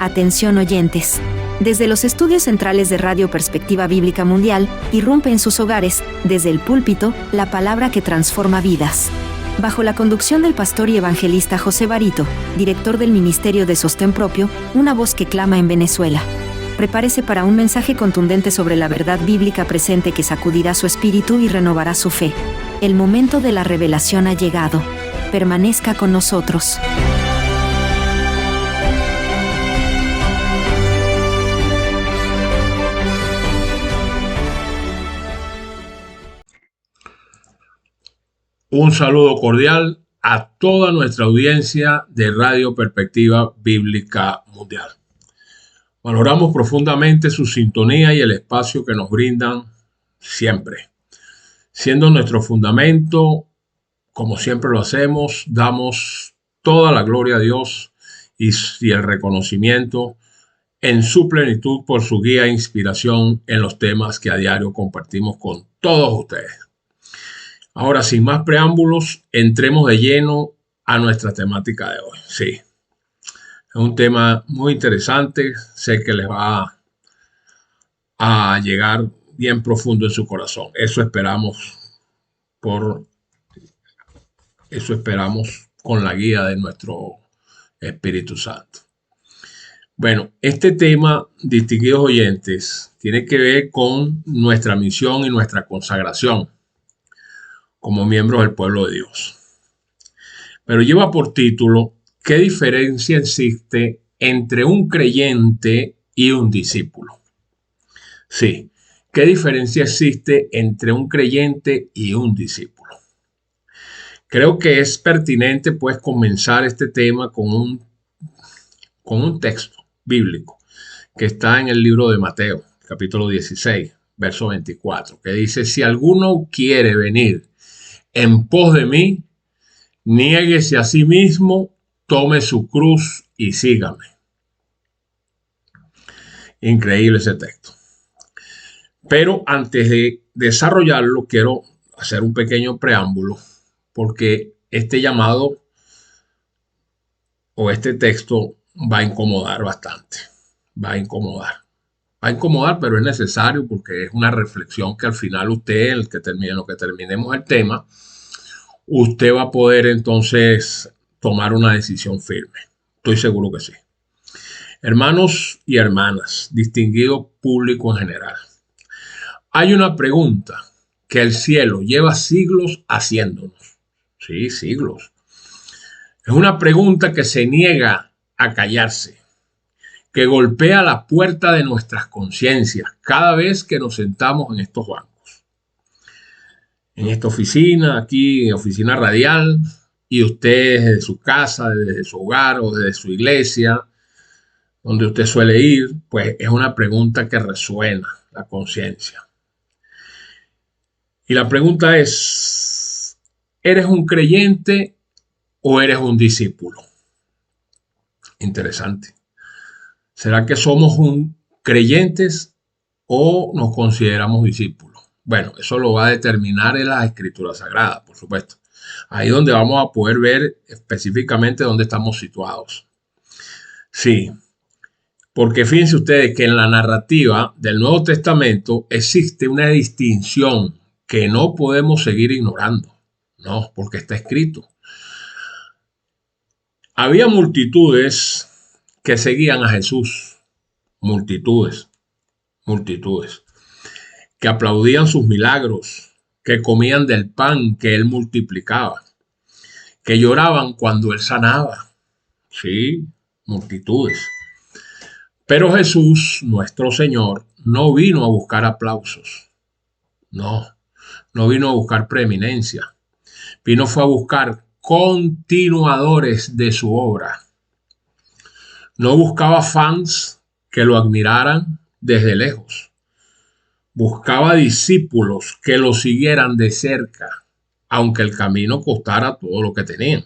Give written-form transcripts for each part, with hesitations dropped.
Atención oyentes. Desde los estudios centrales de Radio Perspectiva Bíblica Mundial, irrumpe en sus hogares, desde el púlpito, la palabra que transforma vidas. Bajo la conducción del pastor y evangelista José Barito, director del Ministerio de Sostén Propio, una voz que clama en Venezuela. Prepárese para un mensaje contundente sobre la verdad bíblica presente que sacudirá su espíritu y renovará su fe. El momento de la revelación ha llegado. Permanezca con nosotros. Un saludo cordial a toda nuestra audiencia de Radio Perspectiva Bíblica Mundial. Valoramos profundamente su sintonía y el espacio que nos brindan siempre. Siendo nuestro fundamento, como siempre lo hacemos, damos toda la gloria a Dios y el reconocimiento en su plenitud por su guía e inspiración en los temas que a diario compartimos con todos ustedes. Ahora, sin más preámbulos, entremos de lleno a nuestra temática de hoy. Sí, es un tema muy interesante. Sé que les va a llegar bien profundo en su corazón. Eso esperamos con la guía de nuestro Espíritu Santo. Bueno, este tema, distinguidos oyentes, tiene que ver con nuestra misión y nuestra consagración como miembros del pueblo de Dios. Pero lleva por título, ¿qué diferencia existe entre un creyente y un discípulo? Sí, ¿qué diferencia existe entre un creyente y un discípulo? Creo que es pertinente pues comenzar este tema con un texto bíblico que está en el libro de Mateo, capítulo 16, verso 24, que dice, si alguno quiere venir en pos de mí, niéguese a sí mismo, tome su cruz y sígame. Increíble ese texto. Pero antes de desarrollarlo, quiero hacer un pequeño preámbulo, porque este llamado o este texto va a incomodar bastante. Va a incomodar, pero es necesario porque es una reflexión que al final usted, lo que terminemos el tema, usted va a poder entonces tomar una decisión firme. Estoy seguro que sí. Hermanos y hermanas, distinguido público en general, hay una pregunta que el cielo lleva siglos haciéndonos. Sí, siglos. Es una pregunta que se niega a callarse, que golpea la puerta de nuestras conciencias cada vez que nos sentamos en estos bancos. En esta oficina, aquí, oficina radial, y usted desde su casa, desde su hogar o desde su iglesia, donde usted suele ir, pues es una pregunta que resuena la conciencia. Y la pregunta es, ¿eres un creyente o eres un discípulo? Interesante. ¿Será que somos creyentes o nos consideramos discípulos? Bueno, eso lo va a determinar en las Escrituras Sagradas, por supuesto. Ahí donde vamos a poder ver específicamente dónde estamos situados. Sí, porque fíjense ustedes que en la narrativa del Nuevo Testamento existe una distinción que no podemos seguir ignorando. No, porque está escrito. Había multitudes que seguían a Jesús. Multitudes. Que aplaudían sus milagros, que comían del pan que él multiplicaba, que lloraban cuando él sanaba. Sí, multitudes. Pero Jesús, nuestro Señor, no vino a buscar aplausos. No vino a buscar preeminencia. Fue a buscar continuadores de su obra. No buscaba fans que lo admiraran desde lejos. Buscaba discípulos que lo siguieran de cerca, aunque el camino costara todo lo que tenían.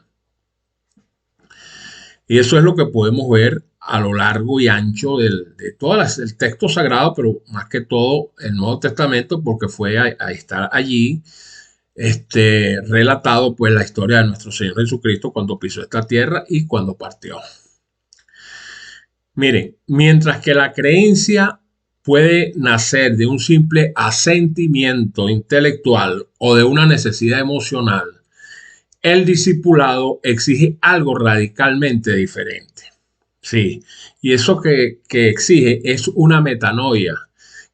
Y eso es lo que podemos ver a lo largo y ancho de todo el texto sagrado, pero más que todo el Nuevo Testamento, porque fue a estar allí relatado pues la historia de nuestro Señor Jesucristo cuando pisó esta tierra y cuando partió. Miren, mientras que la creencia puede nacer de un simple asentimiento intelectual o de una necesidad emocional, el discipulado exige algo radicalmente diferente. Sí, y eso que exige es una metanoia.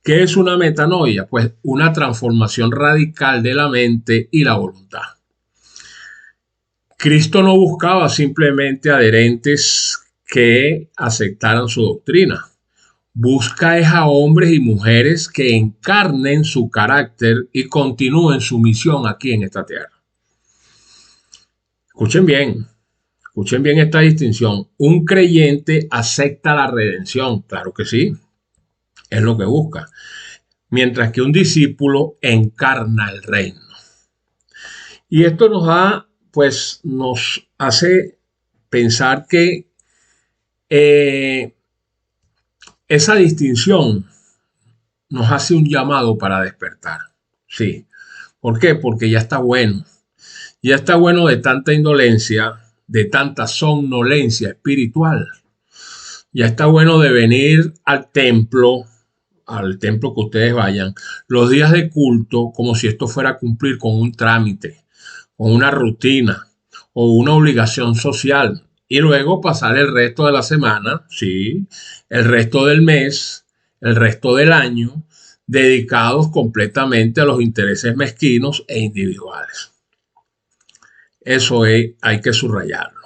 ¿Qué es una metanoia? Pues una transformación radical de la mente y la voluntad. Cristo no buscaba simplemente adherentes que aceptaran su doctrina. Busca es a hombres y mujeres que encarnen su carácter y continúen su misión aquí en esta tierra. Escuchen bien esta distinción. Un creyente acepta la redención, claro que sí, es lo que busca, mientras que un discípulo encarna el reino. Y esto nos hace pensar que esa distinción nos hace un llamado para despertar. Sí. ¿Por qué? Porque ya está bueno. Ya está bueno de tanta indolencia, de tanta somnolencia espiritual. Ya está bueno de venir al templo que ustedes vayan, los días de culto, como si esto fuera a cumplir con un trámite, con una rutina o una obligación social. Y luego pasar el resto de la semana, sí, el resto del mes, el resto del año, dedicados completamente a los intereses mezquinos e individuales. Hay que subrayarlo.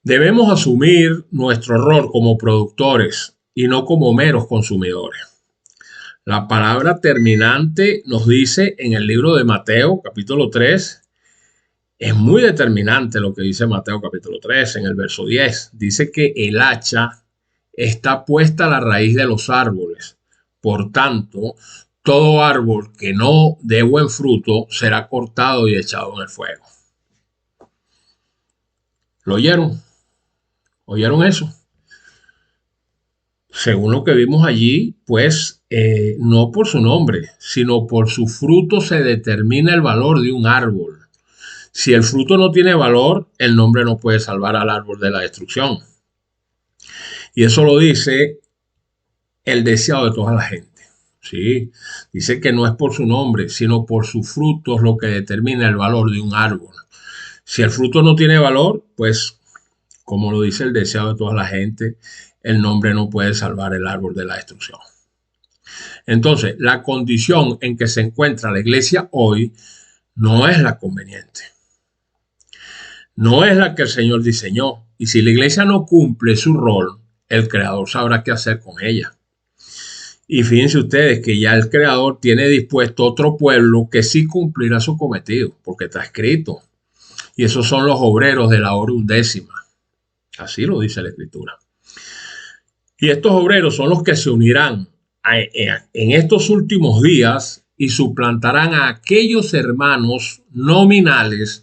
Debemos asumir nuestro rol como productores y no como meros consumidores. La palabra terminante nos dice en el libro de Mateo, capítulo 3, es muy determinante lo que dice Mateo, capítulo 3, en el verso 10. Dice que el hacha está puesta a la raíz de los árboles. Por tanto, todo árbol que no dé buen fruto será cortado y echado en el fuego. ¿Lo oyeron? ¿Oyeron eso? Según lo que vimos allí, pues no por su nombre, sino por su fruto se determina el valor de un árbol. Si el fruto no tiene valor, el nombre no puede salvar al árbol de la destrucción. Y eso lo dice el deseado de toda la gente. Sí, dice que no es por su nombre, sino por sus frutos lo que determina el valor de un árbol. Si el fruto no tiene valor, pues, como lo dice el deseado de toda la gente, el nombre no puede salvar el árbol de la destrucción. Entonces, la condición en que se encuentra la iglesia hoy no es la conveniente. No es la que el Señor diseñó. Y si la iglesia no cumple su rol, el Creador sabrá qué hacer con ella. Y fíjense ustedes que ya el Creador tiene dispuesto otro pueblo que sí cumplirá su cometido, porque está escrito. Y esos son los obreros de la hora undécima. Así lo dice la Escritura. Y estos obreros son los que se unirán en estos últimos días y suplantarán a aquellos hermanos nominales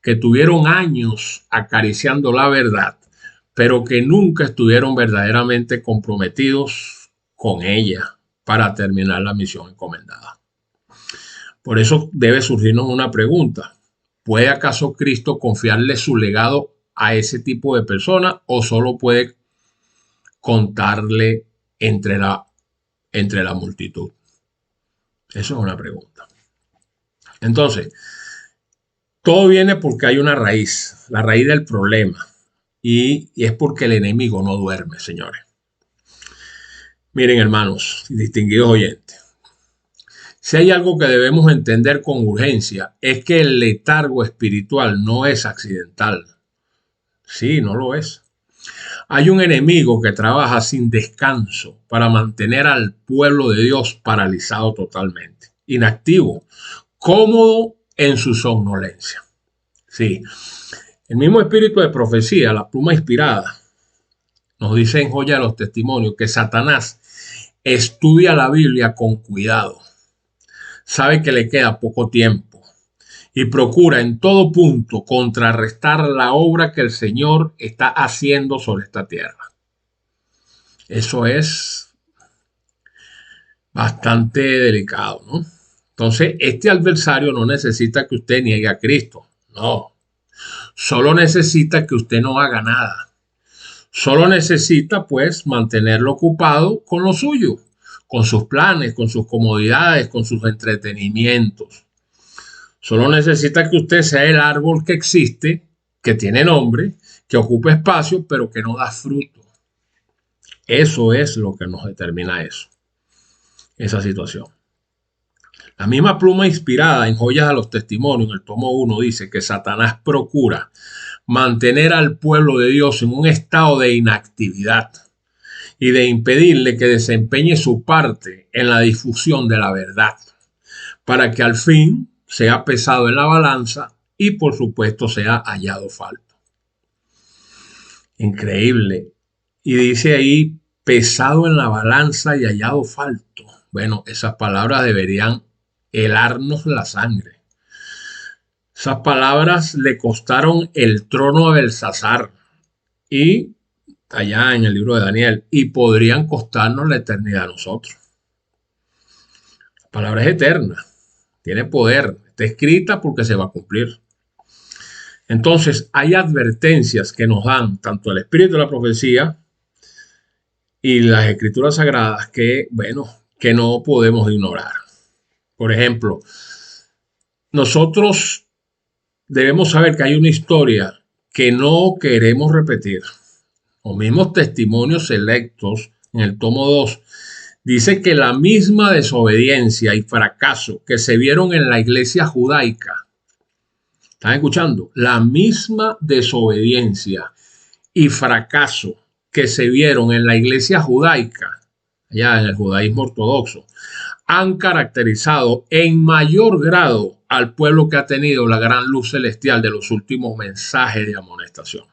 que tuvieron años acariciando la verdad, pero que nunca estuvieron verdaderamente comprometidos con ella para terminar la misión encomendada. Por eso debe surgirnos una pregunta. ¿Puede acaso Cristo confiarle su legado a ese tipo de personas o solo puede contarle entre la multitud? Eso es una pregunta. Entonces, todo viene porque hay una raíz, la raíz del problema, y es porque el enemigo no duerme, señores. Miren, hermanos y distinguidos oyentes, si hay algo que debemos entender con urgencia es que el letargo espiritual no es accidental. Sí, no lo es. Hay un enemigo que trabaja sin descanso para mantener al pueblo de Dios paralizado totalmente, inactivo, cómodo en su somnolencia. Sí, el mismo espíritu de profecía, la pluma inspirada, nos dice en Joya de los Testimonios que Satanás estudia la Biblia con cuidado, sabe que le queda poco tiempo y procura en todo punto contrarrestar la obra que el Señor está haciendo sobre esta tierra. Eso es bastante delicado, ¿no? Entonces, este adversario no necesita que usted niegue a Cristo, no. Solo necesita que usted no haga nada. Solo necesita, pues, mantenerlo ocupado con lo suyo, con sus planes, con sus comodidades, con sus entretenimientos. Solo necesita que usted sea el árbol que existe, que tiene nombre, que ocupa espacio, pero que no da fruto. Eso es lo que nos determina esa situación. La misma pluma inspirada en Joyas a los Testimonios, en el tomo 1, dice que Satanás procura mantener al pueblo de Dios en un estado de inactividad y de impedirle que desempeñe su parte en la difusión de la verdad, para que al fin sea pesado en la balanza y por supuesto sea hallado falto. Increíble. Y dice ahí, pesado en la balanza y hallado falto. Bueno, esas palabras deberían helarnos la sangre. Esas palabras le costaron el trono a Belsasar y allá en el libro de Daniel, y podrían costarnos la eternidad a nosotros. La palabra es eterna, tiene poder, está escrita porque se va a cumplir. Entonces, hay advertencias que nos dan tanto el espíritu de la profecía y las escrituras sagradas que, bueno, que no podemos ignorar. Por ejemplo, nosotros debemos saber que hay una historia que no queremos repetir. Los mismos testimonios selectos en el tomo 2 dice que la misma desobediencia y fracaso que se vieron en la iglesia judaica, ¿están escuchando? La misma desobediencia y fracaso que se vieron en la iglesia judaica, allá en el judaísmo ortodoxo, han caracterizado en mayor grado al pueblo que ha tenido la gran luz celestial de los últimos mensajes de amonestación.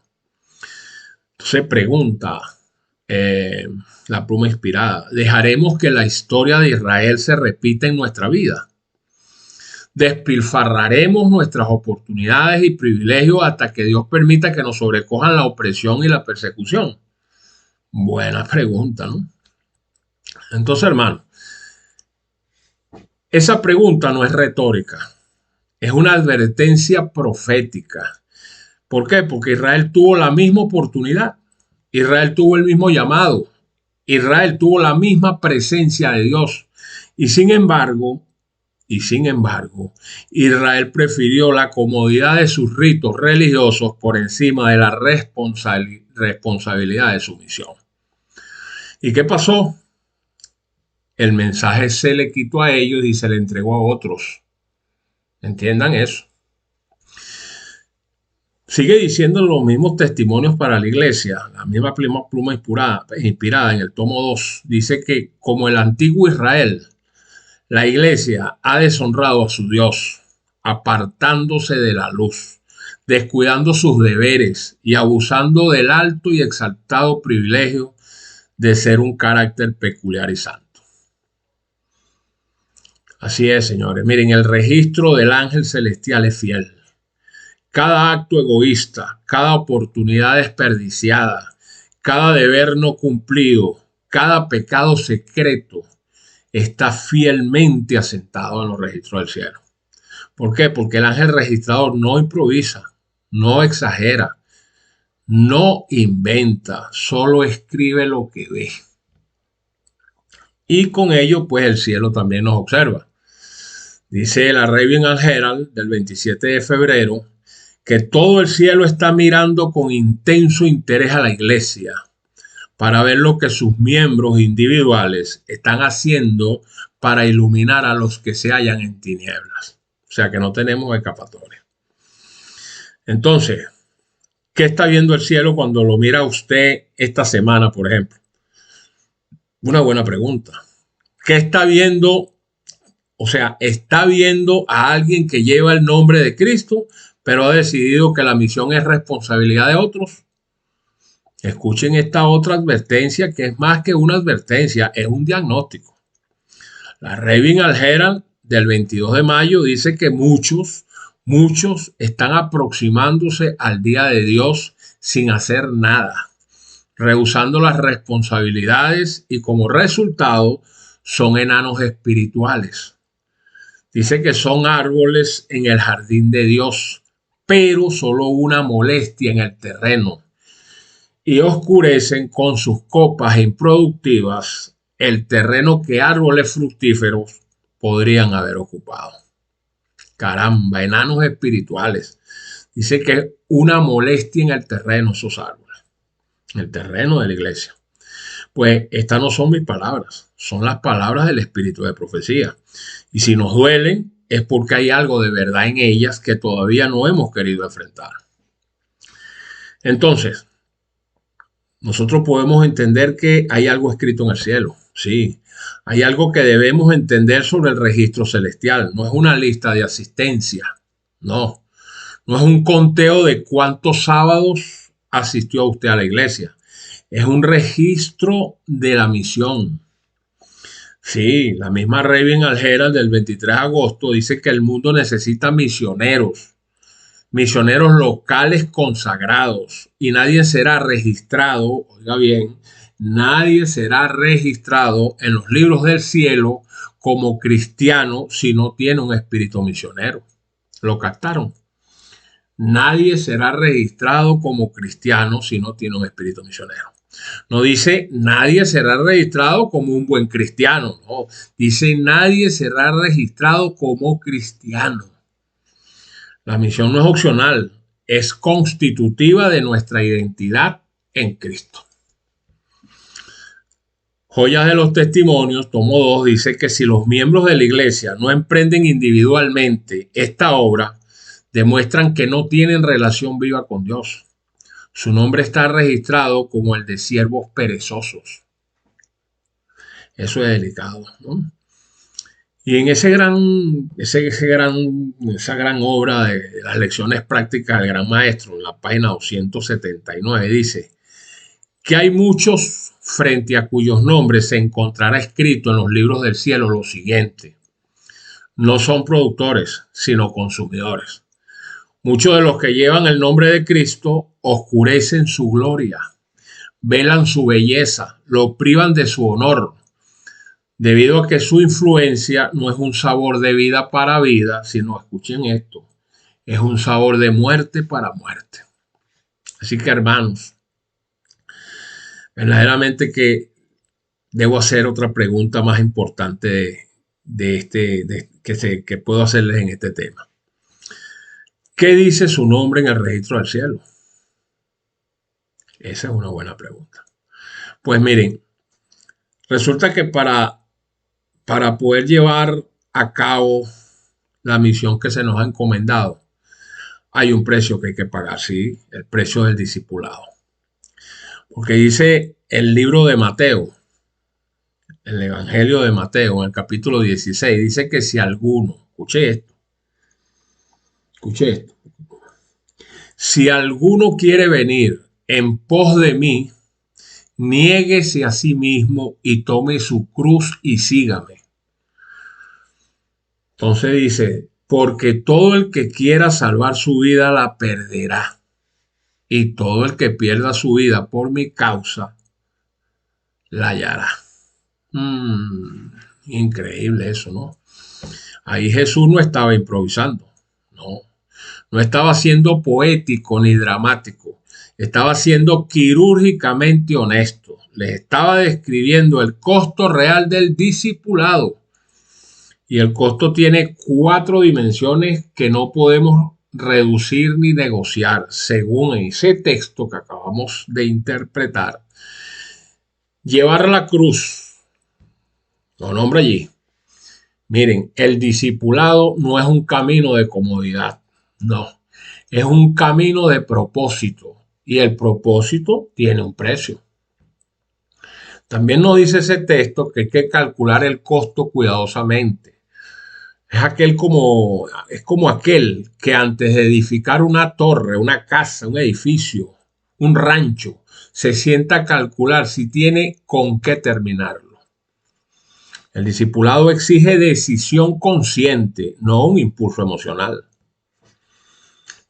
Se pregunta la pluma inspirada, ¿dejaremos que la historia de Israel se repita en nuestra vida? ¿Despilfarraremos nuestras oportunidades y privilegios hasta que Dios permita que nos sobrecojan la opresión y la persecución? Buena pregunta, ¿no? Entonces, hermano, esa pregunta no es retórica, es una advertencia profética. ¿Por qué? Porque Israel tuvo la misma oportunidad, Israel tuvo el mismo llamado, Israel tuvo la misma presencia de Dios. Y sin embargo, Israel prefirió la comodidad de sus ritos religiosos por encima de la responsabilidad de su misión. ¿Y qué pasó? El mensaje se le quitó a ellos y se le entregó a otros. Entiendan eso. Sigue diciendo los mismos testimonios para la iglesia, la misma pluma inspirada en el tomo 2, dice que como el antiguo Israel, la iglesia ha deshonrado a su Dios, apartándose de la luz, descuidando sus deberes y abusando del alto y exaltado privilegio de ser un carácter peculiar y santo. Así es, señores. Miren, el registro del ángel celestial es fiel. Cada acto egoísta, cada oportunidad desperdiciada, cada deber no cumplido, cada pecado secreto está fielmente asentado en los registros del cielo. ¿Por qué? Porque el ángel registrador no improvisa, no exagera, no inventa, solo escribe lo que ve. Y con ello, pues el cielo también nos observa. Dice la Arabian Herald del 27 de febrero que todo el cielo está mirando con intenso interés a la iglesia para ver lo que sus miembros individuales están haciendo para iluminar a los que se hallan en tinieblas. O sea que no tenemos escapatoria. Entonces, ¿qué está viendo el cielo cuando lo mira usted esta semana, por ejemplo? Una buena pregunta. ¿Qué está viendo? O sea, está viendo a alguien que lleva el nombre de Cristo, pero ha decidido que la misión es responsabilidad de otros. Escuchen esta otra advertencia, que es más que una advertencia, es un diagnóstico. La Arabian Herald del 22 de mayo dice que muchos están aproximándose al día de Dios sin hacer nada, rehusando las responsabilidades y como resultado son enanos espirituales. Dice que son árboles en el jardín de Dios, pero solo una molestia en el terreno. y oscurecen con sus copas improductivas el terreno que árboles fructíferos podrían haber ocupado. Caramba, enanos espirituales. Dice que es una molestia en el terreno esos árboles, en el terreno de la iglesia. Pues estas no son mis palabras, son las palabras del espíritu de profecía. Y si nos duelen, es porque hay algo de verdad en ellas que todavía no hemos querido enfrentar. Entonces, nosotros podemos entender que hay algo escrito en el cielo, sí. Hay algo que debemos entender sobre el registro celestial. No es una lista de asistencia, no. No es un conteo de cuántos sábados asistió usted a la iglesia. Es un registro de la misión. Sí, la misma Raven Algera del 23 de agosto dice que el mundo necesita misioneros locales consagrados, y nadie será registrado, oiga bien, nadie será registrado en los libros del cielo como cristiano si no tiene un espíritu misionero. ¿Lo captaron? Nadie será registrado como cristiano si no tiene un espíritu misionero. No dice nadie será registrado como un buen cristiano, no. Dice nadie será registrado como cristiano. La misión no es opcional, es constitutiva de nuestra identidad en Cristo. Joyas de los Testimonios, tomo 2, dice que si los miembros de la iglesia no emprenden individualmente esta obra, demuestran que no tienen relación viva con Dios. Su nombre está registrado como el de siervos perezosos. Eso es delicado, ¿no? Y en esa gran obra de las lecciones prácticas del Gran Maestro, en la página 279, dice que hay muchos frente a cuyos nombres se encontrará escrito en los libros del cielo lo siguiente: no son productores, sino consumidores. Muchos de los que llevan el nombre de Cristo oscurecen su gloria, velan su belleza, lo privan de su honor, debido a que su influencia no es un sabor de vida para vida, sino, escuchen esto, es un sabor de muerte para muerte. Así que, hermanos, verdaderamente que debo hacer otra pregunta más importante que puedo hacerles en este tema. ¿Qué dice su nombre en el registro del cielo? Esa es una buena pregunta. Pues miren, resulta que para poder llevar a cabo la misión que se nos ha encomendado, hay un precio que hay que pagar, sí, el precio del discipulado. Porque dice el libro de Mateo, el Evangelio de Mateo, en el capítulo 16, dice que si alguno, escuche esto, si alguno quiere venir en pos de mí, niéguese a sí mismo y tome su cruz y sígame. Entonces dice, porque todo el que quiera salvar su vida la perderá, y todo el que pierda su vida por mi causa la hallará. Increíble eso, ¿no? Ahí Jesús no estaba improvisando, no estaba siendo poético ni dramático, estaba siendo quirúrgicamente honesto. Les estaba describiendo el costo real del discipulado. Y el costo tiene 4 dimensiones que no podemos reducir ni negociar, según ese texto que acabamos de interpretar. Llevar la cruz, lo nombra allí. Miren, el discipulado no es un camino de comodidad, no, es un camino de propósito, y el propósito tiene un precio. También nos dice ese texto que hay que calcular el costo cuidadosamente. Es como aquel que antes de edificar una torre, una casa, un edificio, un rancho, se sienta a calcular si tiene con qué terminarlo. El discipulado exige decisión consciente, no un impulso emocional.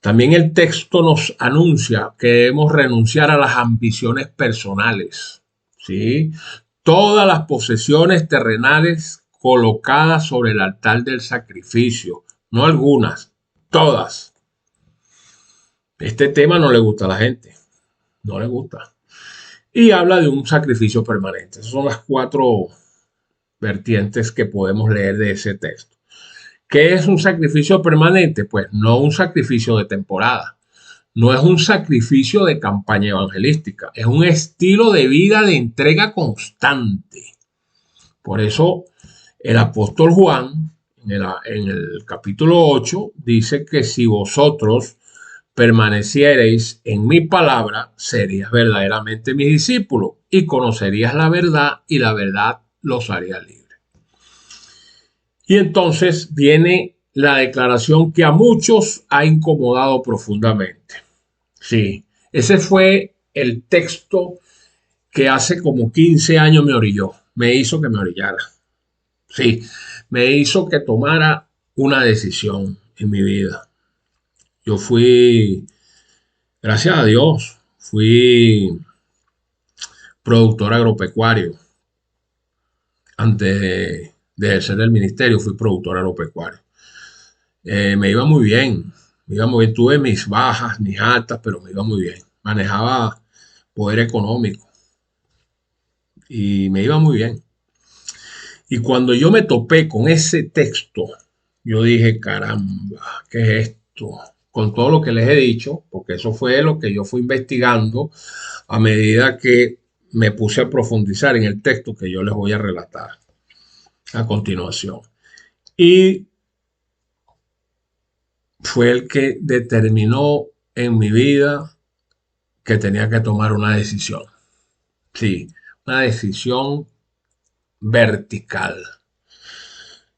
También el texto nos anuncia que debemos renunciar a las ambiciones personales, ¿sí? Todas las posesiones terrenales colocadas sobre el altar del sacrificio, no algunas, todas. Este tema no le gusta a la gente, no le gusta. y habla de un sacrificio permanente. Esas son las 4 vertientes que podemos leer de ese texto. ¿Qué es un sacrificio permanente? Pues no un sacrificio de temporada, no es un sacrificio de campaña evangelística, es un estilo de vida de entrega constante. Por eso el apóstol Juan en el capítulo 8 dice que si vosotros permaneciereis en mi palabra, serías verdaderamente mis discípulos y conocerías la verdad y la verdad los haría libres. Y entonces viene la declaración que a muchos ha incomodado profundamente. Sí, ese fue el texto que hace como 15 años me hizo que me orillara. Sí, me hizo que tomara una decisión en mi vida. Yo fui, gracias a Dios, fui productor agropecuario. Antes de ejercer el ministerio, fui productor agropecuario. Me iba muy bien, tuve mis bajas, mis altas, pero me iba muy bien. Manejaba poder económico y me iba muy bien. Y cuando yo me topé con ese texto, yo dije, caramba, ¿qué es esto? Con todo lo que les he dicho, porque eso fue lo que yo fui investigando a medida que me puse a profundizar en el texto que yo les voy a relatar a continuación. Y fue el que determinó en mi vida que tenía que tomar una decisión. Sí, una decisión vertical.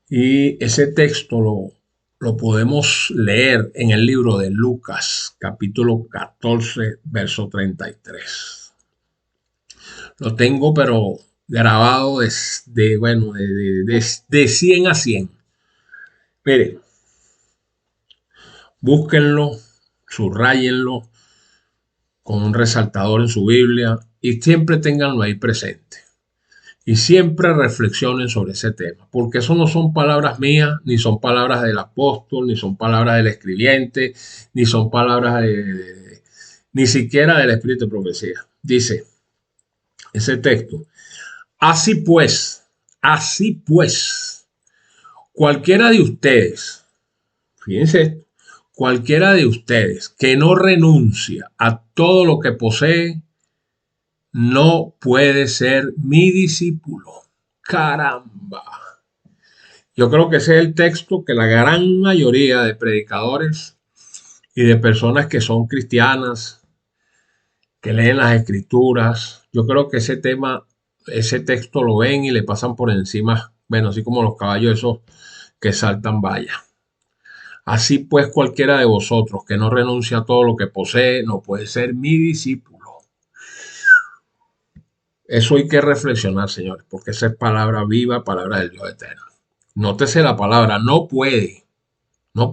Y ese texto lo podemos leer en el libro de Lucas, capítulo 14, verso 33. Lo tengo, pero grabado de 100 a 100. Miren, búsquenlo, subrayenlo con un resaltador en su Biblia y siempre ténganlo ahí presente. Y siempre reflexionen sobre ese tema, porque eso no son palabras mías, ni son palabras del apóstol, ni son palabras del escribiente, ni son palabras ni siquiera del espíritu de profecía. Dice ese texto, así pues, cualquiera de ustedes, fíjense esto, cualquiera de ustedes que no renuncia a todo lo que posee, no puede ser mi discípulo. Caramba. Yo creo que ese es el texto que la gran mayoría de predicadores y de personas que son cristianas, que leen las escrituras, yo creo que ese texto lo ven y le pasan por encima, bueno, así como los caballos esos que saltan valla. Así pues, cualquiera de vosotros que no renuncia a todo lo que posee, no puede ser mi discípulo. Eso hay que reflexionar, señores, porque esa es palabra viva, palabra del Dios eterno. Nótese la palabra, no puede. No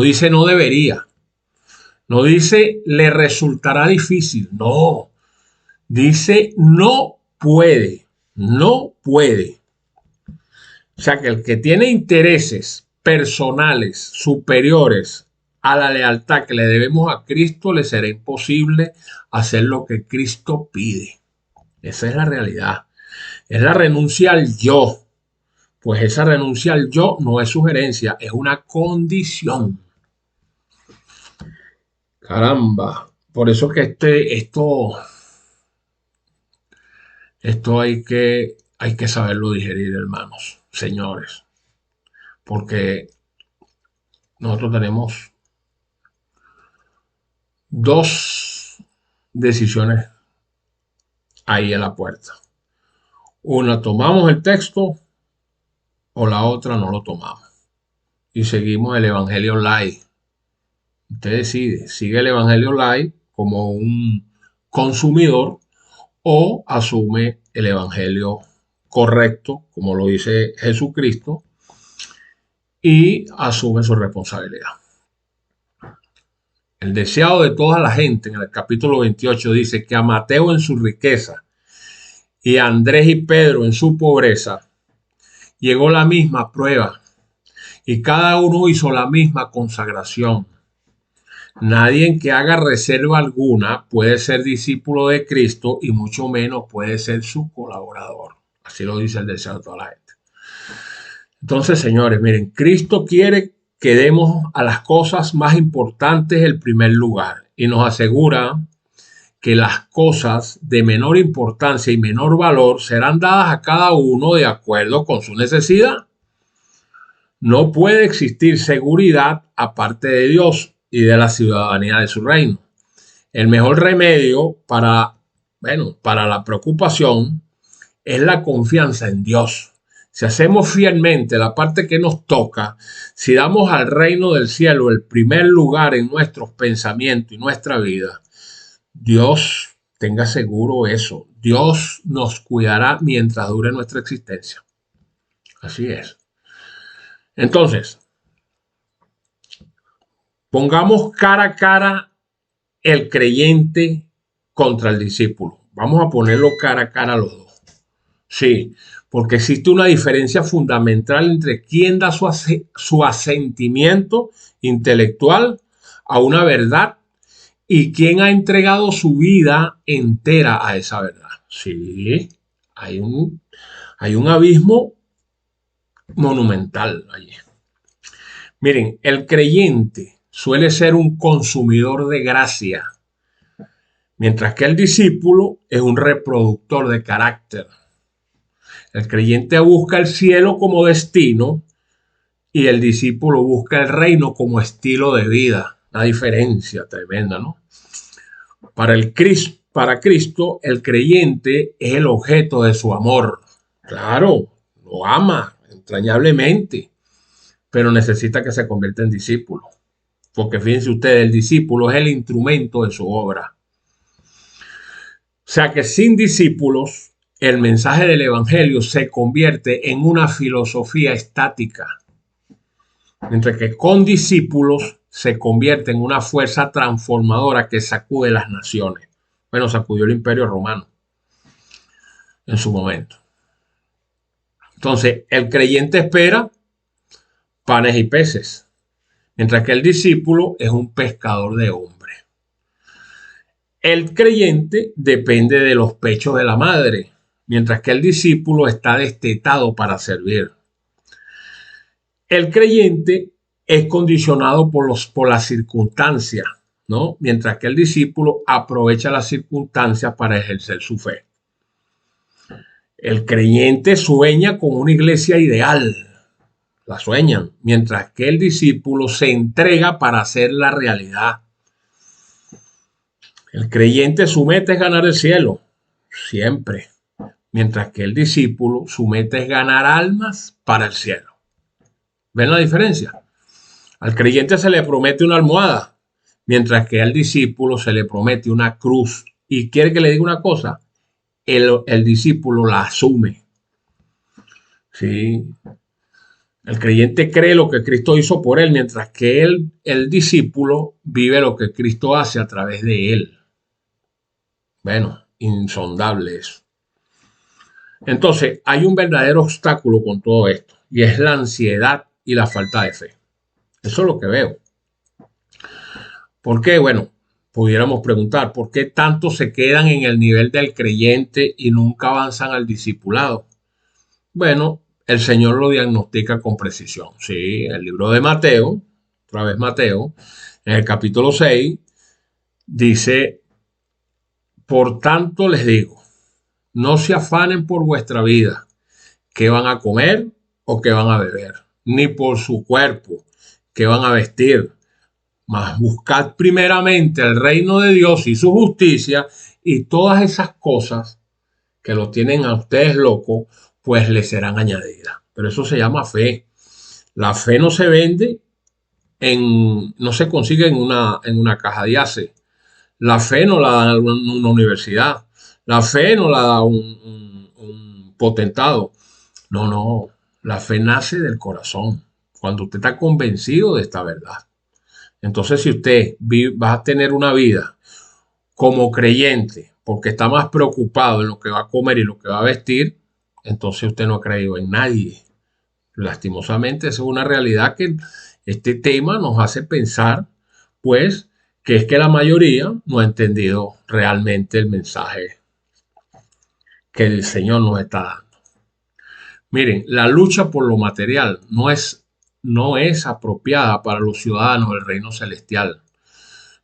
dice no debería. No dice le resultará difícil. No. Dice no puede. No puede. O sea que el que tiene intereses personales superiores a la lealtad que le debemos a Cristo, le será imposible hacer lo que Cristo pide. Esa es la realidad. Es la renuncia al yo. Pues esa renuncia al yo no es sugerencia, es una condición. Caramba. Por eso que esto hay que saberlo digerir, hermanos, señores. Porque nosotros tenemos 2 decisiones ahí en la puerta. Una, tomamos el texto, o la otra no lo tomamos. Y seguimos el Evangelio Light. Usted decide, sigue el Evangelio Light como un consumidor o asume el Evangelio correcto, como lo dice Jesucristo, y asume su responsabilidad. El deseado de toda la gente en el capítulo 28 dice que a Mateo en su riqueza y a Andrés y Pedro en su pobreza llegó la misma prueba y cada uno hizo la misma consagración. Nadie que haga reserva alguna puede ser discípulo de Cristo y mucho menos puede ser su colaborador. Así lo dice el deseo de toda la gente. Entonces, señores, miren, Cristo quiere que demos a las cosas más importantes el primer lugar y nos asegura que las cosas de menor importancia y menor valor serán dadas a cada uno de acuerdo con su necesidad. No puede existir seguridad aparte de Dios y de la ciudadanía de su reino. El mejor remedio para la preocupación es la confianza en Dios. Si hacemos fielmente la parte que nos toca, si damos al reino del cielo el primer lugar en nuestros pensamientos y nuestra vida, Dios, tenga seguro eso, Dios nos cuidará mientras dure nuestra existencia. Así es. Entonces, pongamos cara a cara el creyente contra el discípulo. Vamos a ponerlo cara a cara a los dos. Sí, porque existe una diferencia fundamental entre quien da su asentimiento intelectual a una verdad y quien ha entregado su vida entera a esa verdad. Sí, hay un abismo monumental allí. Miren, el creyente suele ser un consumidor de gracia, mientras que el discípulo es un reproductor de carácter. El creyente busca el cielo como destino y el discípulo busca el reino como estilo de vida. Una diferencia tremenda, ¿no? Para Cristo, el creyente es el objeto de su amor. Claro, lo ama entrañablemente, pero necesita que se convierta en discípulo. Porque fíjense ustedes, el discípulo es el instrumento de su obra. O sea que sin discípulos, el mensaje del evangelio se convierte en una filosofía estática, mientras que con discípulos se convierte en una fuerza transformadora que sacude las naciones. Bueno, sacudió el Imperio Romano en su momento. Entonces, el creyente espera panes y peces, mientras que el discípulo es un pescador de hombres. El creyente depende de los pechos de la madre, mientras que el discípulo está destetado para servir. El creyente es condicionado por las circunstancias, ¿no? Mientras que el discípulo aprovecha las circunstancias para ejercer su fe. El creyente sueña con una iglesia ideal, la sueñan, mientras que el discípulo se entrega para hacer la realidad. El creyente su meta es ganar el cielo, siempre, mientras que el discípulo su meta es ganar almas para el cielo. ¿Ven la diferencia? Al creyente se le promete una almohada, mientras que al discípulo se le promete una cruz. Y quiere que le diga una cosa, el discípulo la asume. Sí. El creyente cree lo que Cristo hizo por él, mientras que el discípulo vive lo que Cristo hace a través de él. Bueno, insondable eso. Entonces, hay un verdadero obstáculo con todo esto, y es la ansiedad y la falta de fe. Eso es lo que veo. ¿Por qué? Bueno, pudiéramos preguntar, ¿por qué tanto se quedan en el nivel del creyente y nunca avanzan al discipulado? Bueno, el Señor lo diagnostica con precisión. Sí, el libro de Mateo, otra vez Mateo, en el capítulo 6, dice, por tanto les digo, no se afanen por vuestra vida, qué van a comer o qué van a beber, ni por su cuerpo, qué van a vestir. Mas buscad primeramente el reino de Dios y su justicia, y todas esas cosas que lo tienen a ustedes locos, pues les serán añadidas. Pero eso se llama fe. La fe no se vende, no se consigue en una caja de ace. La fe no la da una universidad. La fe no la da un potentado. No. La fe nace del corazón, cuando usted está convencido de esta verdad. Entonces, si usted va a tener una vida como creyente, porque está más preocupado en lo que va a comer y lo que va a vestir, entonces usted no ha creído en nadie. Lastimosamente, esa es una realidad que este tema nos hace pensar, pues, que es que la mayoría no ha entendido realmente el mensaje que el Señor nos está dando. Miren, la lucha por lo material no es apropiada para los ciudadanos del reino celestial.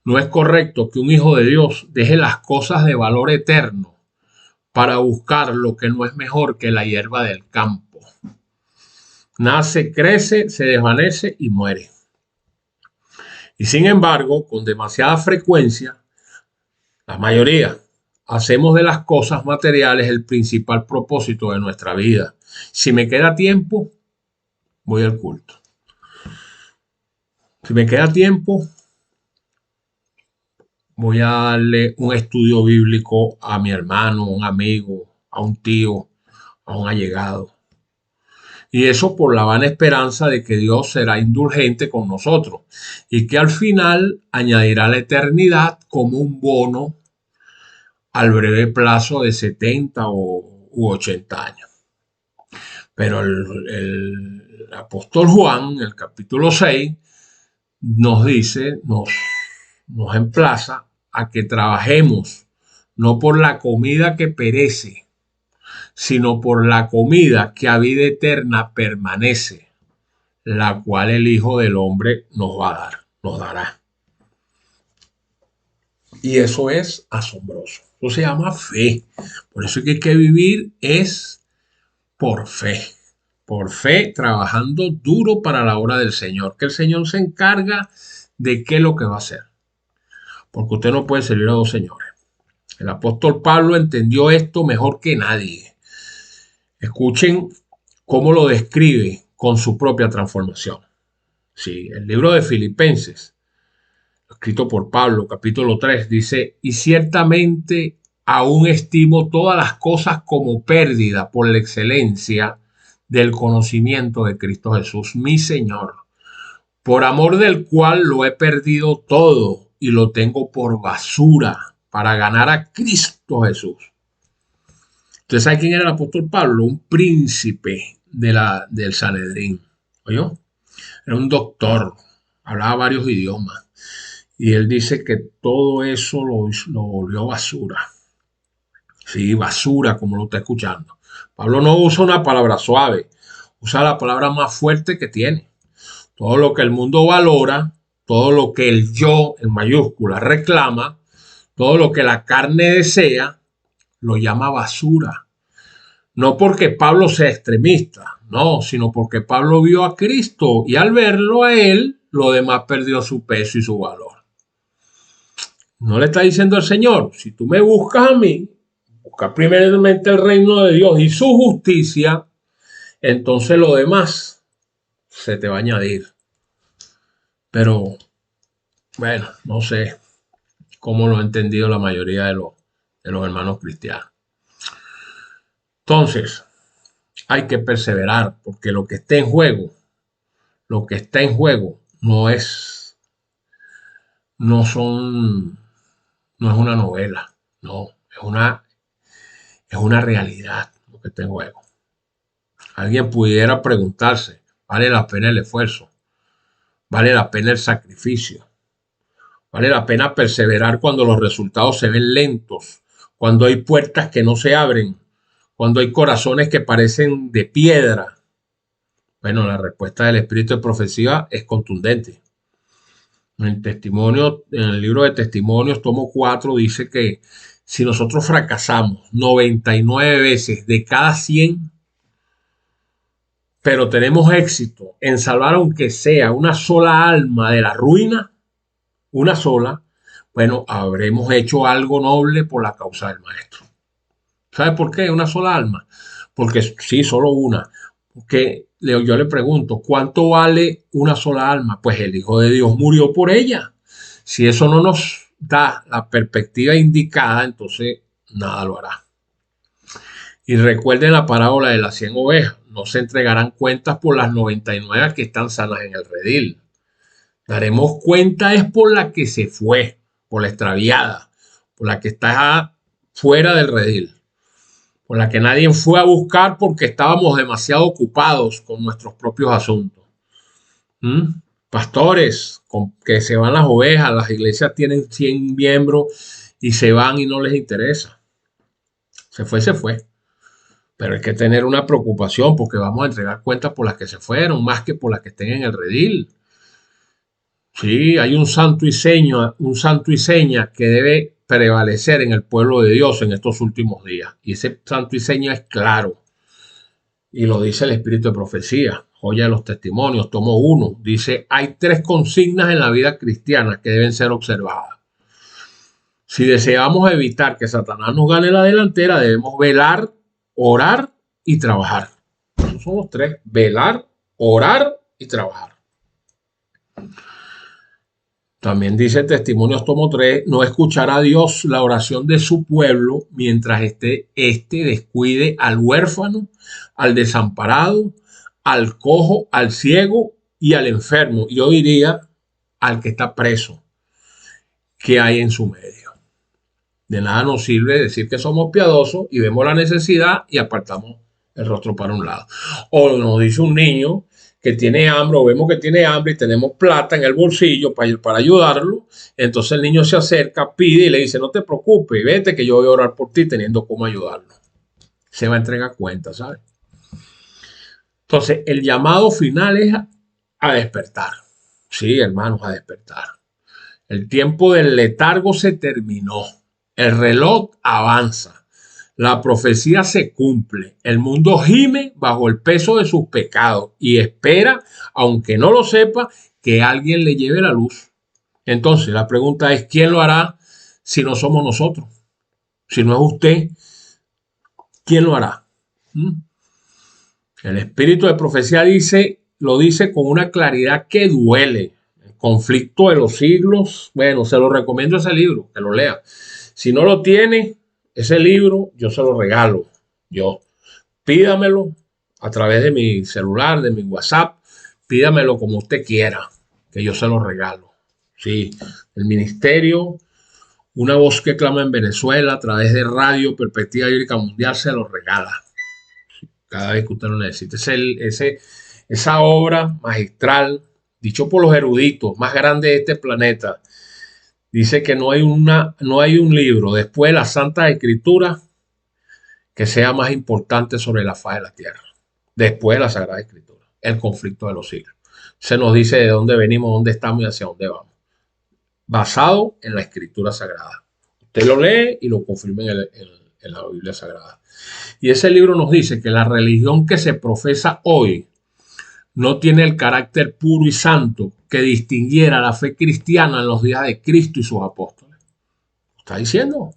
No es correcto que un hijo de Dios deje las cosas de valor eterno para buscar lo que no es mejor que la hierba del campo. Nace, crece, se desvanece y muere. Y sin embargo, con demasiada frecuencia, la mayoría, hacemos de las cosas materiales el principal propósito de nuestra vida. Si me queda tiempo, voy al culto. Si me queda tiempo, voy a darle un estudio bíblico a mi hermano, a un amigo, a un tío, a un allegado. Y eso por la vana esperanza de que Dios será indulgente con nosotros y que al final añadirá la eternidad como un bono al breve plazo de 70 u 80 años. Pero el apóstol Juan, en el capítulo 6, nos dice, nos emplaza a que trabajemos no por la comida que perece, sino por la comida que a vida eterna permanece, la cual el Hijo del Hombre nos va a dar, nos dará. Y eso es asombroso. Eso se llama fe. Por eso es que hay que vivir es por fe, trabajando duro para la obra del Señor, que el Señor se encarga de qué es lo que va a hacer. Porque usted no puede servir a dos señores. El apóstol Pablo entendió esto mejor que nadie. Escuchen cómo lo describe con su propia transformación. Sí, el libro de Filipenses, escrito por Pablo, capítulo 3, dice, y ciertamente aún estimo todas las cosas como pérdida por la excelencia del conocimiento de Cristo Jesús, mi Señor, por amor del cual lo he perdido todo y lo tengo por basura para ganar a Cristo Jesús. ¿Usted sabe quién era el apóstol Pablo? Un príncipe del Sanedrín. ¿Oyó? Era un doctor, hablaba varios idiomas. Y él dice que todo eso lo volvió basura. Sí, basura, como lo está escuchando. Pablo no usa una palabra suave, usa la palabra más fuerte que tiene. Todo lo que el mundo valora, todo lo que el yo en mayúscula reclama, todo lo que la carne desea, lo llama basura. No porque Pablo sea extremista, no, sino porque Pablo vio a Cristo y al verlo a él, lo demás perdió su peso y su valor. No le está diciendo el Señor, si tú me buscas a mí, busca primeramente el reino de Dios y su justicia, entonces lo demás se te va a añadir. Pero, bueno, no sé cómo lo ha entendido la mayoría de los hermanos cristianos. Entonces, hay que perseverar, porque lo que está en juego no es una novela, no, es una realidad lo que está en juego. Alguien pudiera preguntarse, ¿vale la pena el esfuerzo? ¿Vale la pena el sacrificio? ¿Vale la pena perseverar cuando los resultados se ven lentos? Cuando hay puertas que no se abren, cuando hay corazones que parecen de piedra. Bueno, la respuesta del Espíritu de Profecía es contundente. En el libro de Testimonios, tomo 4, dice que si nosotros fracasamos 99 veces de cada 100, pero tenemos éxito en salvar aunque sea una sola alma de la ruina, una sola, bueno, habremos hecho algo noble por la causa del Maestro. ¿Sabe por qué? Una sola alma. Porque sí, solo una. Porque yo le pregunto, ¿cuánto vale una sola alma? Pues el Hijo de Dios murió por ella. Si eso no nos da la perspectiva indicada, entonces nada lo hará. Y recuerden la parábola de las 100 ovejas. No se entregarán cuentas por las 99 que están sanas en el redil. Daremos cuenta es por la que se fue, por la extraviada, por la que está fuera del redil, por la que nadie fue a buscar porque estábamos demasiado ocupados con nuestros propios asuntos. Pastores que se van las ovejas, las iglesias tienen 100 miembros y se van y no les interesa. Se fue. Pero hay que tener una preocupación porque vamos a entregar cuentas por las que se fueron, más que por las que estén en el redil. Sí, hay un santo y seña que debe prevalecer en el pueblo de Dios en estos últimos días. Y ese santo y seña es claro. Y lo dice el Espíritu de Profecía, joya de los testimonios, tomo 1. Dice, hay 3 consignas en la vida cristiana que deben ser observadas. Si deseamos evitar que Satanás nos gane la delantera, debemos velar, orar y trabajar. Esos son los 3. Velar, orar y trabajar. También dice Testimonios tomo 3, no escuchará Dios la oración de su pueblo mientras este descuide al huérfano, al desamparado, al cojo, al ciego y al enfermo. Yo diría al que está preso, que hay en su medio. De nada nos sirve decir que somos piadosos y vemos la necesidad y apartamos el rostro para un lado. O nos dice un niño que tiene hambre o vemos que tiene hambre y tenemos plata en el bolsillo para ayudarlo, entonces el niño se acerca, pide y le dice, no te preocupes, vete que yo voy a orar por ti teniendo cómo ayudarlo. Se va a entregar cuenta, ¿sabes? Entonces, el llamado final es a despertar. Sí, hermanos, a despertar. El tiempo del letargo se terminó. El reloj avanza. La profecía se cumple. El mundo gime bajo el peso de sus pecados y espera, aunque no lo sepa, que alguien le lleve la luz. Entonces, la pregunta es, ¿quién lo hará si no somos nosotros? Si no es usted, ¿quién lo hará? El espíritu de profecía lo dice con una claridad que duele. El conflicto de los siglos. Bueno, se lo recomiendo ese libro, que lo lea. Si no lo tiene, ese libro yo se lo regalo. Pídamelo a través de mi celular, de mi WhatsApp. Pídamelo como usted quiera, que yo se lo regalo. Sí, el ministerio, una voz que clama en Venezuela a través de Radio Perspectiva Bíblica Mundial se lo regala. Cada vez que usted lo necesite. Esa obra magistral, dicho por los eruditos, más grande de este planeta, dice que no hay un libro después de la Santa Escritura que sea más importante sobre la faz de la tierra. Después de la Sagrada Escritura, el conflicto de los siglos. Se nos dice de dónde venimos, dónde estamos y hacia dónde vamos. Basado en la Escritura Sagrada. Usted lo lee y lo confirma en la Biblia Sagrada. Y ese libro nos dice que la religión que se profesa hoy no tiene el carácter puro y santo que distinguiera la fe cristiana en los días de Cristo y sus apóstoles. ¿Está diciendo?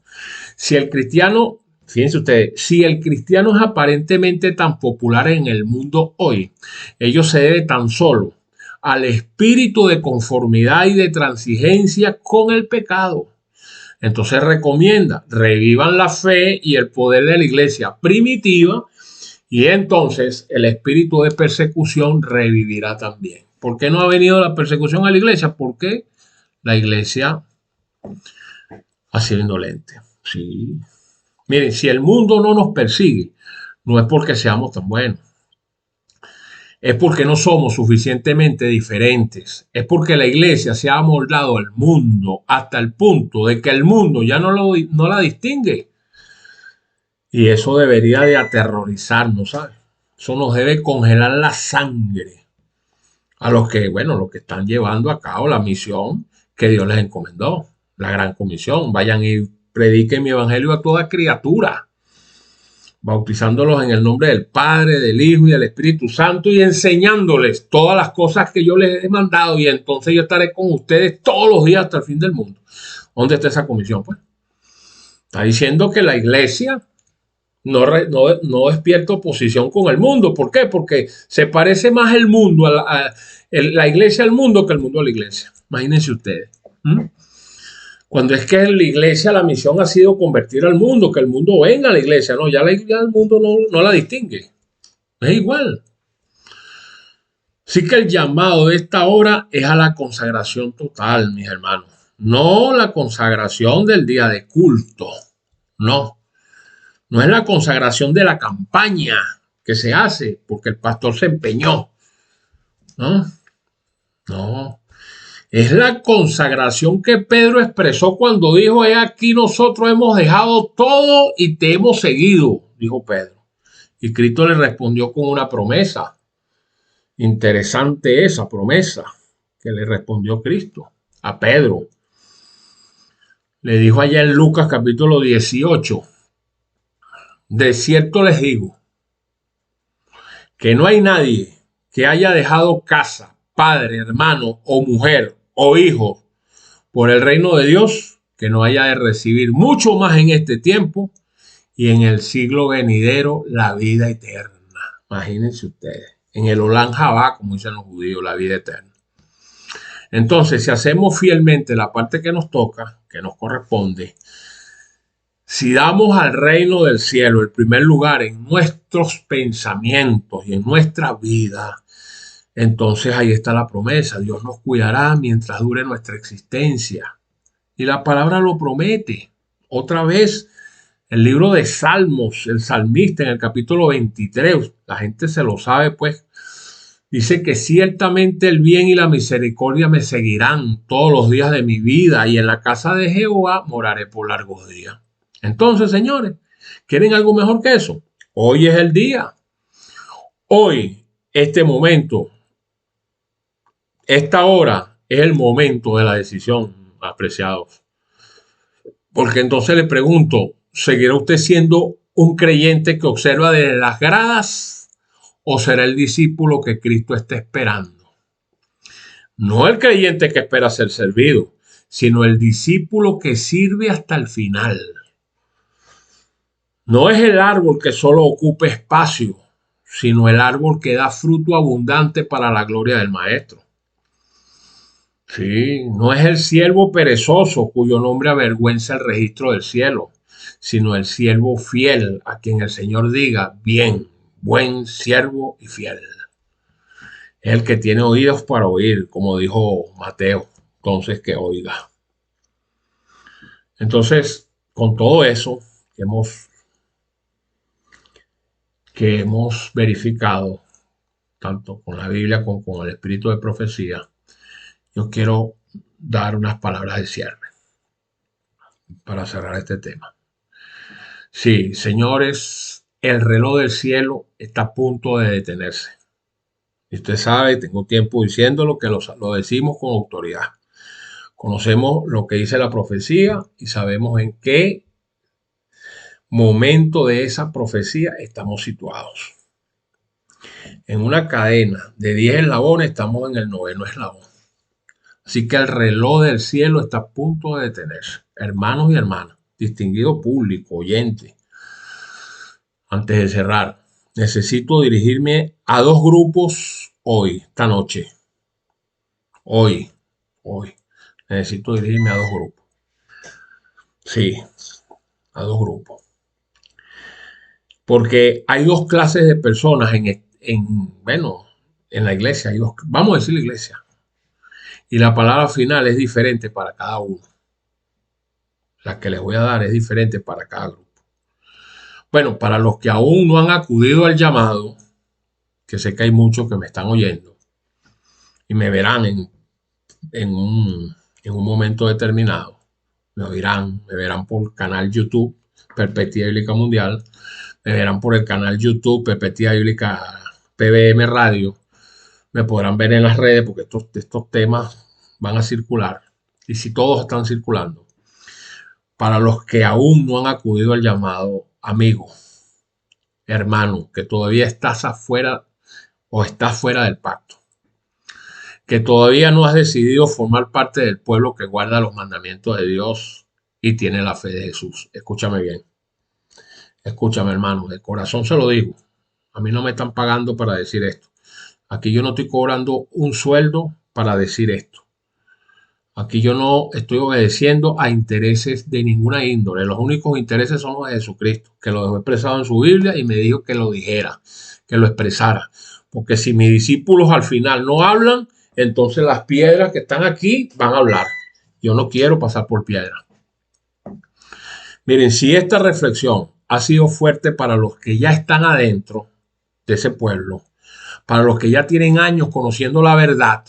Fíjense ustedes, si el cristiano es aparentemente tan popular en el mundo hoy, ello se debe tan solo al espíritu de conformidad y de transigencia con el pecado. Entonces recomienda, revivan la fe y el poder de la iglesia primitiva y entonces el espíritu de persecución revivirá también. ¿Por qué no ha venido la persecución a la iglesia? Porque la iglesia ha sido indolente. Sí. Miren, si el mundo no nos persigue, no es porque seamos tan buenos. Es porque no somos suficientemente diferentes. Es porque la iglesia se ha amoldado al mundo hasta el punto de que el mundo ya no la distingue. Y eso debería de aterrorizarnos, ¿sabes? Eso nos debe congelar la sangre a los que están llevando a cabo la misión que Dios les encomendó, la gran comisión. Vayan y prediquen mi evangelio a toda criatura, bautizándolos en el nombre del Padre, del Hijo y del Espíritu Santo y enseñándoles todas las cosas que yo les he mandado y entonces yo estaré con ustedes todos los días hasta el fin del mundo. ¿Dónde está esa comisión? Pues está diciendo que la iglesia no despierta oposición con el mundo. ¿Por qué? Porque se parece más el mundo la iglesia al mundo que el mundo a la iglesia. Imagínense ustedes. Cuando es que en la iglesia la misión ha sido convertir al mundo, que el mundo venga a la iglesia, no, ya el mundo no la distingue. Es igual. Así que el llamado de esta hora es a la consagración total, mis hermanos. No la consagración del día de culto. No es la consagración de la campaña que se hace porque el pastor se empeñó, ¿no? No, es la consagración que Pedro expresó cuando dijo: he aquí nosotros hemos dejado todo y te hemos seguido, dijo Pedro. Y Cristo le respondió con una promesa. Interesante esa promesa que le respondió Cristo a Pedro. Le dijo allá en Lucas capítulo 18: de cierto les digo que no hay nadie que haya dejado casa, padre, hermano o mujer o hijo por el reino de Dios que no haya de recibir mucho más en este tiempo y en el siglo venidero la vida eterna. Imagínense ustedes, en el Olam Jabá, como dicen los judíos, la vida eterna. Entonces, si hacemos fielmente la parte que nos toca, que nos corresponde, si damos al reino del cielo el primer lugar en nuestros pensamientos y en nuestra vida, entonces ahí está la promesa. Dios nos cuidará mientras dure nuestra existencia. Y la palabra lo promete. Otra vez, el libro de Salmos, el salmista en el capítulo 23, la gente se lo sabe, pues, dice que ciertamente el bien y la misericordia me seguirán todos los días de mi vida y en la casa de Jehová moraré por largos días. Entonces, señores, ¿quieren algo mejor que eso? Hoy es el día. Hoy, este momento, esta hora es el momento de la decisión, apreciados. Porque entonces le pregunto, ¿seguirá usted siendo un creyente que observa desde las gradas o será el discípulo que Cristo está esperando? No el creyente que espera ser servido, sino el discípulo que sirve hasta el final. No es el árbol que solo ocupa espacio, sino el árbol que da fruto abundante para la gloria del Maestro. Sí, no es el siervo perezoso cuyo nombre avergüenza el registro del cielo, sino el siervo fiel a quien el Señor diga: bien, buen siervo y fiel. Es el que tiene oídos para oír, como dijo Mateo, entonces que oiga. Entonces, con todo eso que hemos verificado, tanto con la Biblia como con el espíritu de profecía, yo quiero dar unas palabras de cierre para cerrar este tema. Sí, señores, el reloj del cielo está a punto de detenerse. Y usted sabe, tengo tiempo diciéndolo, que lo decimos con autoridad. Conocemos lo que dice la profecía y sabemos en qué momento de esa profecía estamos situados. En una cadena de 10 eslabones estamos en el 9º eslabón. Así que el reloj del cielo está a punto de detenerse. Hermanos y hermanas, distinguido público, oyente, antes de cerrar, necesito dirigirme a dos grupos hoy, esta noche. Hoy. Necesito dirigirme a dos grupos. Sí, a dos grupos. Porque hay dos clases de personas en la iglesia. Vamos a decir la iglesia. Y la palabra final es diferente para cada uno. La que les voy a dar es diferente para cada grupo. Bueno, para los que aún no han acudido al llamado, que sé que hay muchos que me están oyendo y me verán en un momento determinado, me verán por canal YouTube Perspectiva Bíblica Mundial, me verán por el canal YouTube Perspectiva Bíblica PBM Radio, me podrán ver en las redes porque estos temas van a circular. Y si todos están circulando, para los que aún no han acudido al llamado, amigo, hermano, que todavía estás afuera o estás fuera del pacto, que todavía no has decidido formar parte del pueblo que guarda los mandamientos de Dios y tiene la fe de Jesús. Escúchame bien. Escúchame, hermano, de corazón se lo digo. A mí no me están pagando para decir esto. Aquí yo no estoy cobrando un sueldo para decir esto. Aquí yo no estoy obedeciendo a intereses de ninguna índole. Los únicos intereses son los de Jesucristo, que lo dejó expresado en su Biblia y me dijo que lo dijera, que lo expresara. Porque si mis discípulos al final no hablan, entonces las piedras que están aquí van a hablar. Yo no quiero pasar por piedra. Miren, si esta reflexión ha sido fuerte para los que ya están adentro de ese pueblo, para los que ya tienen años conociendo la verdad,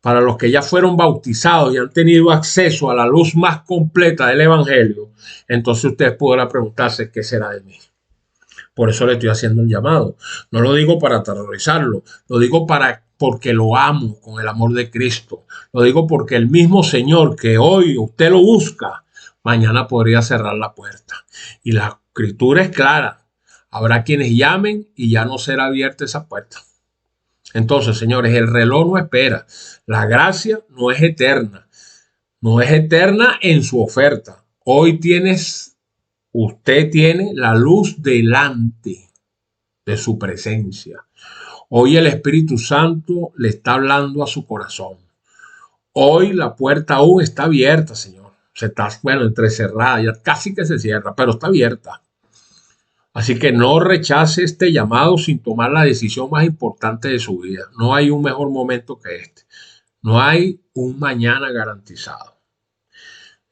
para los que ya fueron bautizados y han tenido acceso a la luz más completa del Evangelio, entonces usted podrá preguntarse qué será de mí. Por eso le estoy haciendo un llamado. No lo digo para aterrorizarlo, lo digo porque lo amo con el amor de Cristo. Lo digo porque el mismo Señor que hoy usted lo busca, mañana podría cerrar la puerta. Y la escritura es clara. Habrá quienes llamen y ya no será abierta esa puerta. Entonces, señores, el reloj no espera. La gracia no es eterna. No es eterna en su oferta. Hoy usted tiene la luz delante de su presencia. Hoy el Espíritu Santo le está hablando a su corazón. Hoy la puerta aún está abierta, Señor. Se está, entrecerrada, ya casi que se cierra, pero está abierta. Así que no rechace este llamado sin tomar la decisión más importante de su vida. No hay un mejor momento que este. No hay un mañana garantizado.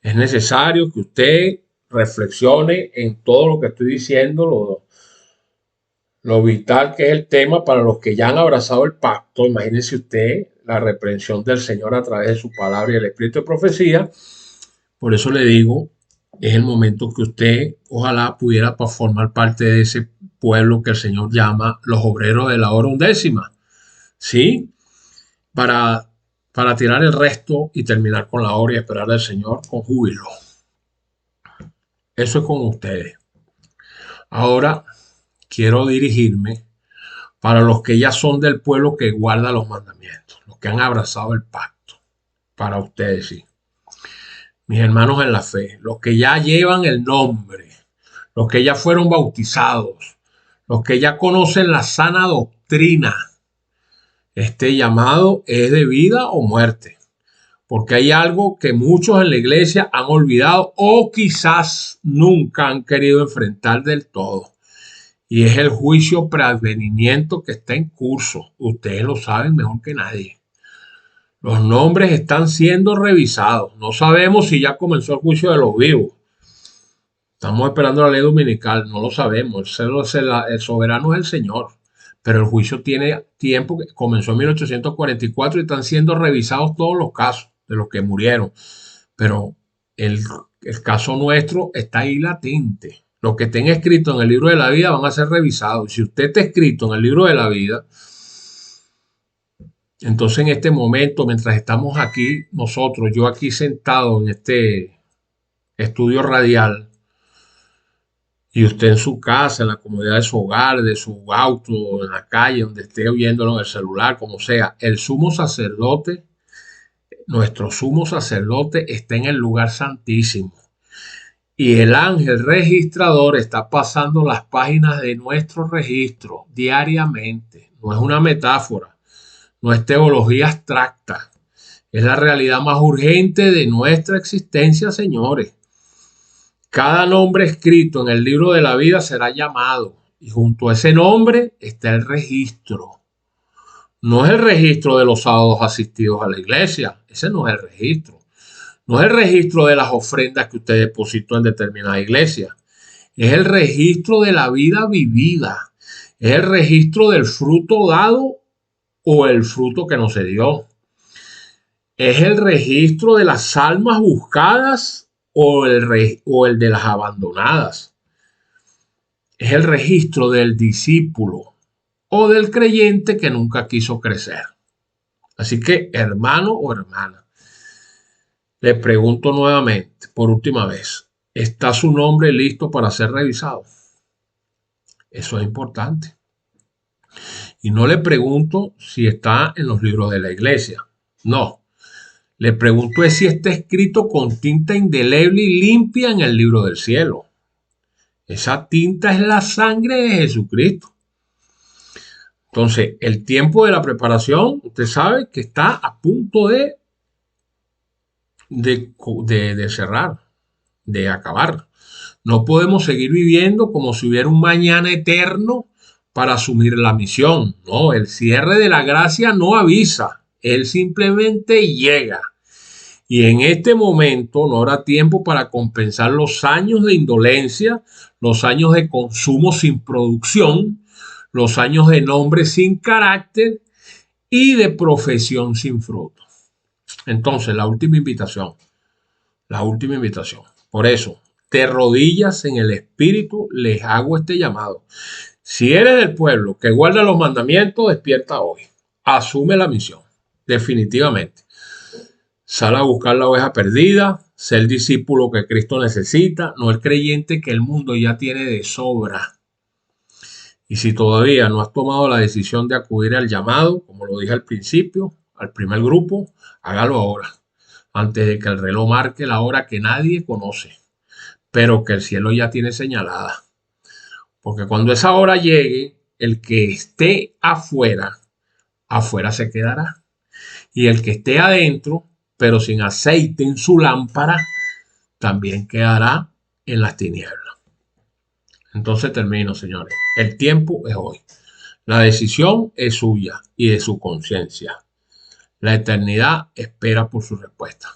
Es necesario que usted reflexione en todo lo que estoy diciendo, lo vital que es el tema para los que ya han abrazado el pacto. Imagínese usted la reprensión del Señor a través de su palabra y el espíritu de profecía. Por eso le digo, es el momento que usted ojalá pudiera formar parte de ese pueblo que el Señor llama los obreros de la hora undécima, ¿sí? Para tirar el resto y terminar con la obra y esperar al Señor con júbilo. Eso es con ustedes. Ahora quiero dirigirme para los que ya son del pueblo que guarda los mandamientos, los que han abrazado el pacto. Para ustedes, sí. Mis hermanos en la fe, los que ya llevan el nombre, los que ya fueron bautizados, los que ya conocen la sana doctrina. Este llamado es de vida o muerte, porque hay algo que muchos en la iglesia han olvidado o quizás nunca han querido enfrentar del todo, y es el juicio preadvenimiento que está en curso. Ustedes lo saben mejor que nadie. Los nombres están siendo revisados. No sabemos si ya comenzó el juicio de los vivos. Estamos esperando la ley dominical. No lo sabemos. El soberano es el Señor. Pero el juicio tiene tiempo, que comenzó en 1844 y están siendo revisados todos los casos de los que murieron. Pero el caso nuestro está ahí latente. Los que estén escritos en el libro de la vida van a ser revisados. Y si usted está escrito en el libro de la vida, entonces en este momento, mientras estamos aquí nosotros, yo aquí sentado en este estudio radial, y usted en su casa, en la comodidad de su hogar, de su auto, en la calle, donde esté oyéndolo en el celular, como sea, el sumo sacerdote, nuestro sumo sacerdote está en el lugar santísimo. Y el ángel registrador está pasando las páginas de nuestro registro diariamente. No es una metáfora. No es teología abstracta, es la realidad más urgente de nuestra existencia, señores. Cada nombre escrito en el libro de la vida será llamado y junto a ese nombre está el registro. No es el registro de los sábados asistidos a la iglesia, ese no es el registro. No es el registro de las ofrendas que usted depositó en determinada iglesia, es el registro de la vida vivida, es el registro del fruto dado o el fruto que no se dio. Es el registro de las almas buscadas o el de las abandonadas. Es el registro del discípulo o del creyente que nunca quiso crecer. Así que, hermano o hermana, le pregunto nuevamente, por última vez, ¿está su nombre listo para ser revisado? Eso es importante. Y no le pregunto si está en los libros de la iglesia. No. Le pregunto es si está escrito con tinta indeleble y limpia en el libro del cielo. Esa tinta es la sangre de Jesucristo. Entonces, el tiempo de la preparación, usted sabe que está a punto de cerrar, de acabar. No podemos seguir viviendo como si hubiera un mañana eterno para asumir la misión. No, el cierre de la gracia no avisa, él simplemente llega. Y en este momento no habrá tiempo para compensar los años de indolencia, los años de consumo sin producción, los años de nombre sin carácter y de profesión sin fruto. Entonces, la última invitación. Por eso, de rodillas en el Espíritu les hago este llamado. Si eres del pueblo que guarda los mandamientos, despierta hoy. Asume la misión, definitivamente. Sal a buscar la oveja perdida, sé el discípulo que Cristo necesita, no el creyente que el mundo ya tiene de sobra. Y si todavía no has tomado la decisión de acudir al llamado, como lo dije al principio, al primer grupo, hágalo ahora, antes de que el reloj marque la hora que nadie conoce, pero que el cielo ya tiene señalada. Porque cuando esa hora llegue, el que esté afuera, afuera se quedará. Y el que esté adentro, pero sin aceite en su lámpara, también quedará en las tinieblas. Entonces termino, señores. El tiempo es hoy. La decisión es suya y de su conciencia. La eternidad espera por su respuesta.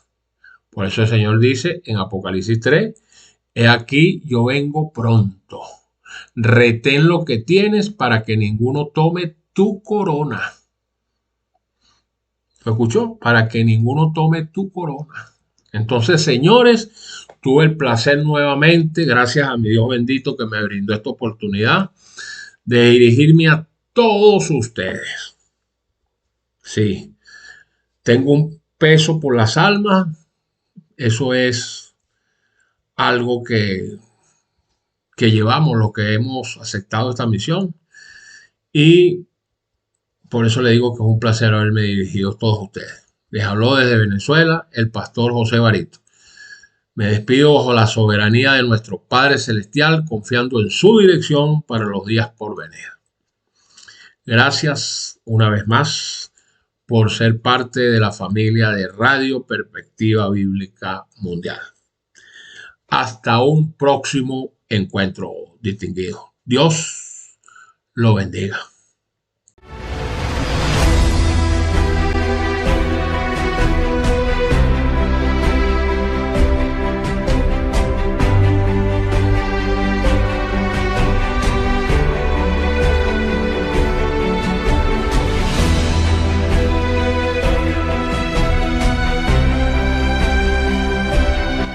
Por eso el Señor dice en Apocalipsis 3, he aquí yo vengo pronto. Retén lo que tienes para que ninguno tome tu corona. ¿Lo escuchó? Para que ninguno tome tu corona. Entonces, señores, tuve el placer nuevamente, gracias a mi Dios bendito que me brindó esta oportunidad, de dirigirme a todos ustedes. Sí, tengo un peso por las almas. Eso es algo que llevamos, los que hemos aceptado esta misión. Y por eso le digo que es un placer haberme dirigido a todos ustedes. Les habló desde Venezuela el pastor José Barito. Me despido bajo la soberanía de nuestro Padre Celestial, confiando en su dirección para los días por venir. Gracias una vez más por ser parte de la familia de Radio Perspectiva Bíblica Mundial. Hasta un próximo encuentro distinguido. Dios lo bendiga.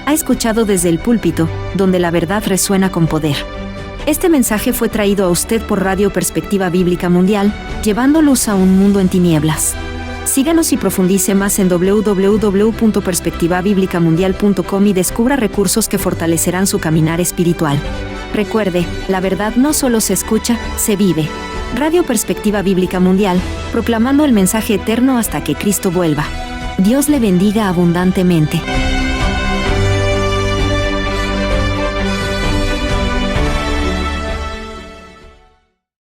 Ha escuchado Desde el Púlpito, donde la verdad resuena con poder. Este mensaje fue traído a usted por Radio Perspectiva Bíblica Mundial, llevando luz a un mundo en tinieblas. Síganos y profundice más en www.perspectivabiblicamundial.com y descubra recursos que fortalecerán su caminar espiritual. Recuerde, la verdad no solo se escucha, se vive. Radio Perspectiva Bíblica Mundial, proclamando el mensaje eterno hasta que Cristo vuelva. Dios le bendiga abundantemente.